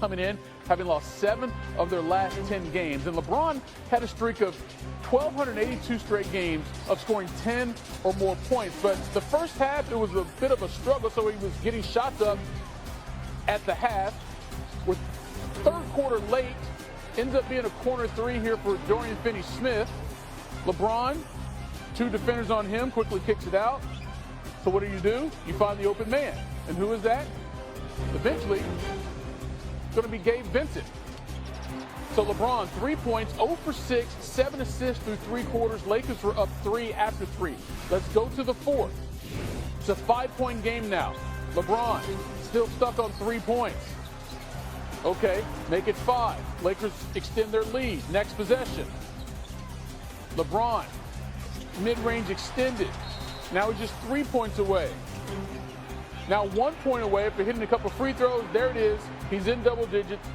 coming in, having lost 7 of their last 10 games. And LeBron had a streak of 1,282 straight games of scoring 10 or more points. But the first half, it was a bit of a struggle, so he was getting shots up at the half. With third quarter late, ends up being a corner 3 here for Dorian Finney-Smith. LeBron, 2 defenders on him, quickly kicks it out. So what do? You find the open man. And who is that? Eventually, it's going to be Gabe Vincent. So LeBron, 3 points, 0 for 6, 7 assists through 3 quarters. Lakers were up 3 after 3. Let's go to the fourth. It's a 5-point game now. LeBron still stuck on 3 points. Okay, make it 5. Lakers extend their lead. Next possession. LeBron, mid-range extended. Now he's just 3 points away. Now 1 point away after hitting a couple free throws. There it is. He's in double digits.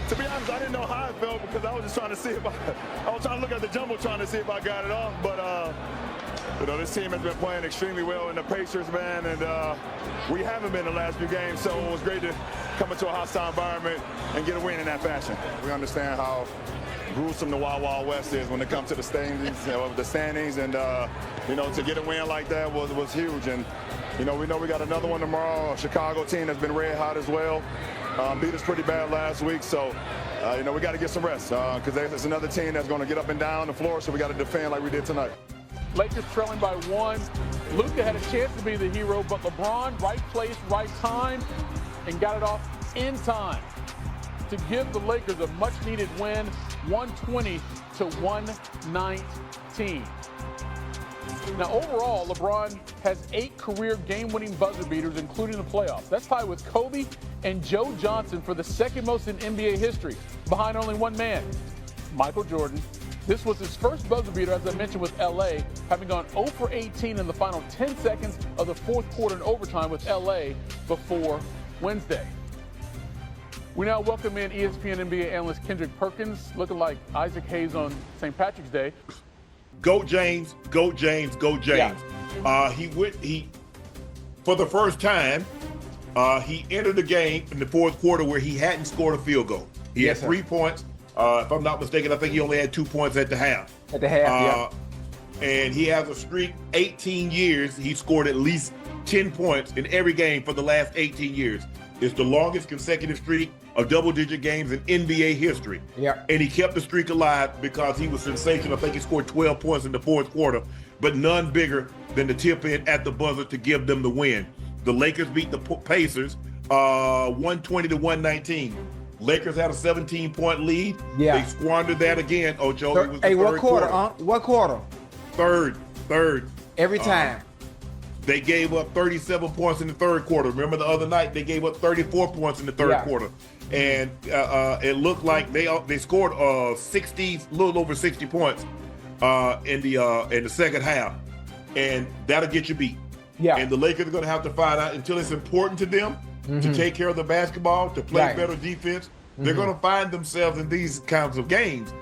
To be honest, I didn't know how it felt because I was just trying to see if I was trying to look at the jumbo trying to see if I got it off. But, this team has been playing extremely well in the Pacers, man, and we haven't been the last few games, so it was great to come into a hostile environment and get a win in that fashion. We understand how gruesome the Wild Wild West is when it comes to the standings, and to get a win like that was huge. And we know we got another one tomorrow. A Chicago team that's been red hot as well. Beat us pretty bad last week, so we got to get some rest because there's another team that's going to get up and down the floor, so we got to defend like we did tonight. Lakers trailing by 1. Luka had a chance to be the hero, but LeBron, right place, right time, and got it off in time to give the Lakers a much-needed win, 120-119. Now, overall, LeBron has 8 career game-winning buzzer beaters, including the playoffs. That's tied with Kobe and Joe Johnson for the second most in NBA history, behind only one man, Michael Jordan. This was his first buzzer beater, as I mentioned, with LA, having gone 0 for 18 in the final 10 seconds of the fourth quarter in overtime with LA before Wednesday. We now welcome in ESPN NBA analyst Kendrick Perkins, looking like Isaac Hayes on St. Patrick's Day. Go James, go James, go James. Yeah. He for the first time, he entered the game in the fourth quarter where he hadn't scored a field goal. He had 3 points. If I'm not mistaken, I think he only had 2 points at the half. And he has a streak, 18 years. He scored at least 10 points in every game for the last 18 years. It's the longest consecutive streak of double-digit games in NBA history. Yeah. And he kept the streak alive because he was sensational. I think he scored 12 points in the fourth quarter, but none bigger than the tip in at the buzzer to give them the win. The Lakers beat the Pacers 120-119. Lakers had a 17-point lead. Yeah. They squandered that again, Ocho. It was the what third quarter? What quarter? Third. Every time. They gave up 37 points in the third quarter. Remember the other night, they gave up 34 points in the third quarter. And it looked like they scored a little over 60 points in the second half. And that'll get you beat. Yeah. And the Lakers are going to have to find out until it's important to them to take care of the basketball, to play better defense. They're going to find themselves in these kinds of games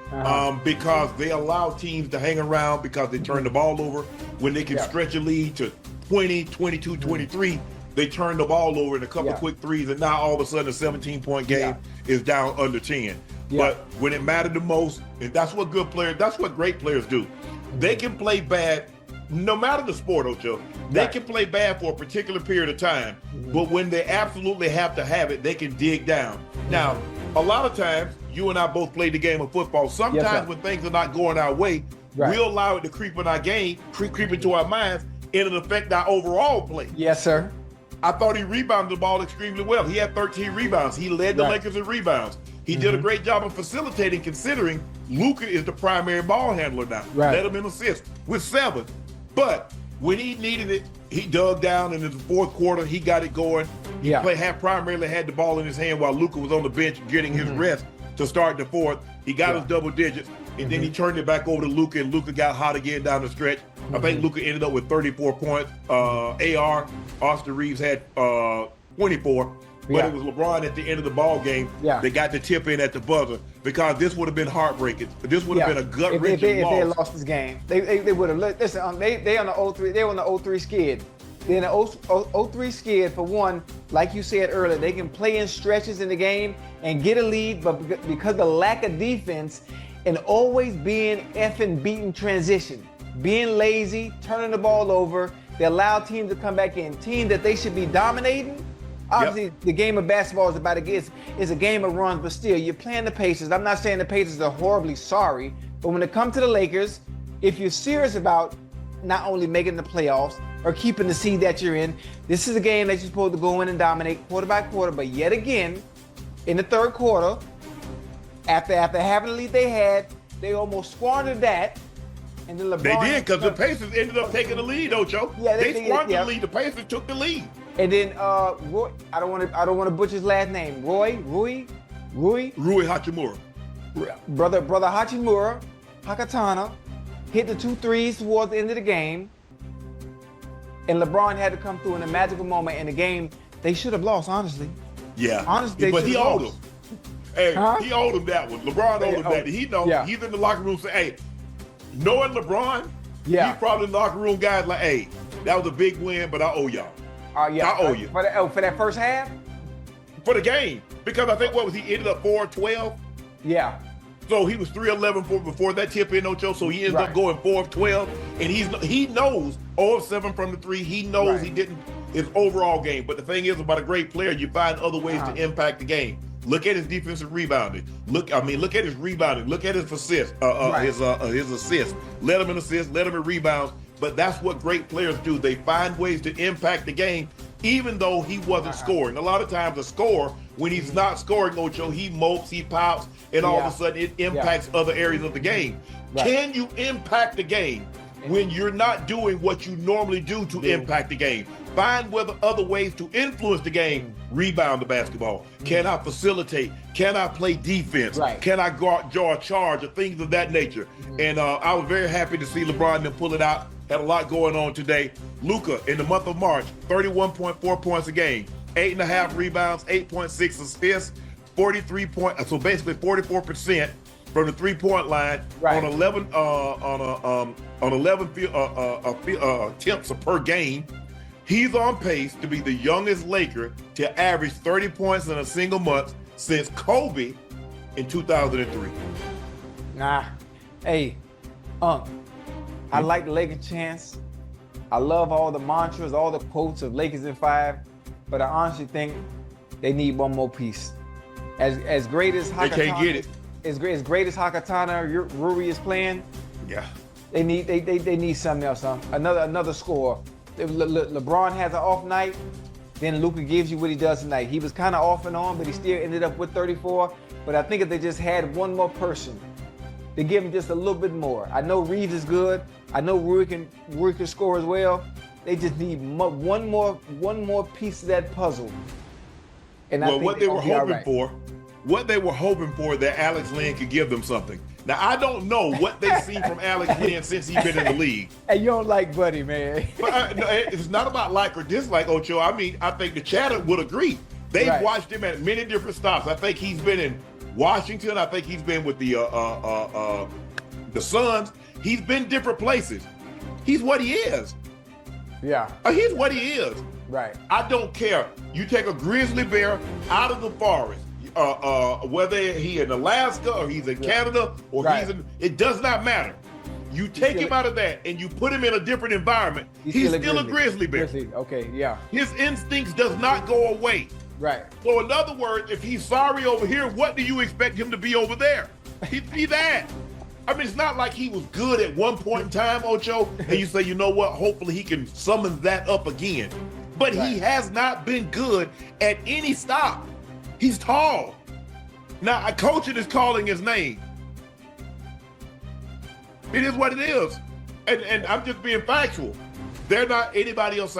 because they allow teams to hang around because they turn the ball over. When they can stretch a lead to 20, 22, 23, they turn the ball over in a couple quick threes, and now all of a sudden a 17-point game is down under 10. But when it mattered the most, and that's what great players do. They can play bad no matter the sport, Ocho. They can play bad for a particular period of time, but when they absolutely have to have it, they can dig down. Now, a lot of times, you and I both played the game of football. Sometimes when things are not going our way, we'll allow it to creep in our game, creep into our minds, and it'll affect our overall play. Yes, sir. I thought he rebounded the ball extremely well. He had 13 rebounds. He led the Lakers in rebounds. He did a great job of facilitating, considering Luka is the primary ball handler now. Led him in assists with 7. But when he needed it, he dug down, and in the fourth quarter, he got it going. He primarily had the ball in his hand while Luka was on the bench getting his rest to start the fourth. He got his double digits, and then he turned it back over to Luka, and Luka got hot again down the stretch. I think Luka ended up with 34 points. Austin Reeves had 24. But it was LeBron at the end of the ball game that got the tip in at the buzzer, because this would have been heartbreaking. This would have been a gut-wrenching loss. If they had lost this game, they would have. Listen, they on the 0-3. They on the 0-3 skid. Then an 0-3 skid, for one, like you said earlier, they can play in stretches in the game and get a lead, but because of the lack of defense and always being effing beaten transition, being lazy, turning the ball over, they allow teams to come back in. Teams that they should be dominating. Obviously, the game of basketball is about to get, it's a game of runs, but still, you're playing the Pacers. I'm not saying the Pacers are horribly sorry, but when it comes to the Lakers, if you're serious about not only making the playoffs or keeping the seed that you're in, this is a game that you're supposed to go in and dominate quarter by quarter. But yet again, in the third quarter, after having the lead they had, they almost squandered that. And then LeBron, they did, because the Pacers ended up taking the lead, Ocho. Yeah, they squandered the lead. The Pacers took the lead. And then Roy, I don't want to butcher his last name. Rui Hachimura. Brother Hachimura, Hakatana, hit the 2 threes towards the end of the game. And LeBron had to come through in a magical moment in the game. They should have lost, honestly. Yeah. Honestly, but he owed lost. him. Hey, he owed him that one. LeBron owed him that. He knows. Yeah. He's in the locker room saying, hey, knowing LeBron, he's probably in the locker room guys like, hey, that was a big win, but I owe y'all. I owe you. For that first half? For the game. Because I think, he ended up 4-12? Yeah. So he was 3-11 before that tip in, Ocho. So he ended up going 4-12. And he knows 0-7 from the 3. He knows he didn't his overall game. But the thing is about a great player, you find other ways to impact the game. Look at his defensive rebounding. Look at his rebounding. Look at his assists. His assists. Let him in assists. Let him in rebounds. But that's what great players do. They find ways to impact the game, even though he wasn't scoring. A lot of times, a scorer, when he's not scoring, Ocho, he mopes, he pops, and all of a sudden it impacts other areas of the game. Can you impact the game when you're not doing what you normally do to impact the game? Find other ways to influence the game. Rebound the basketball. Can I facilitate? Can I play defense? Can I draw a charge or things of that nature? And I was very happy to see LeBron then pull it out. Had a lot going on today. Luka, in the month of March, 31.4 points a game, 8.5 rebounds, 8.6 assists, 43 points. So basically 44% from the 3-point line on 11 attempts per game. He's on pace to be the youngest Laker to average 30 points in a single month since Kobe in 2003. Hey, I like the Lakers' chance. I love all the mantras, all the quotes of Lakers in 5, but I honestly think they need one more piece. As great as Hakatana, they can't get it. As great as Hakatana, Rui is playing. Yeah, they need something else. Another scorer. LeBron has an off night, then Luka gives you what he does tonight. He was kind of off and on, but he still ended up with 34. But I think if they just had one more person, they give him just a little bit more. I know Reeves is good. I know Rui can score as well. They just need one more piece of that puzzle. And what they were hoping for, that Alex Len could give them something. Now, I don't know what they've seen from Alex Len since he's been in the league. And you don't like Buddy, man. But no, it's not about like or dislike, Ocho. I mean, I think the chatter would agree. They've watched him at many different stops. I think he's been in Washington. I think he's been with the Suns. He's been different places. He's what he is. Yeah. He's what he is. Right. I don't care. You take a grizzly bear out of the forest, whether he in Alaska or he's in Canada or he's in, it does not matter. You take him out of that and you put him in a different environment. He's still a grizzly bear. Okay, yeah. His instincts does not go away. Right. So in other words, if he's sorry over here, what do you expect him to be over there? He'd be that. I mean, it's not like he was good at one point in time, Ocho, and you say, you know what, hopefully he can summon that up again. But he has not been good at any stop. He's tall. Now, a coach is calling his name. It is what it is. And I'm just being factual. They're not anybody else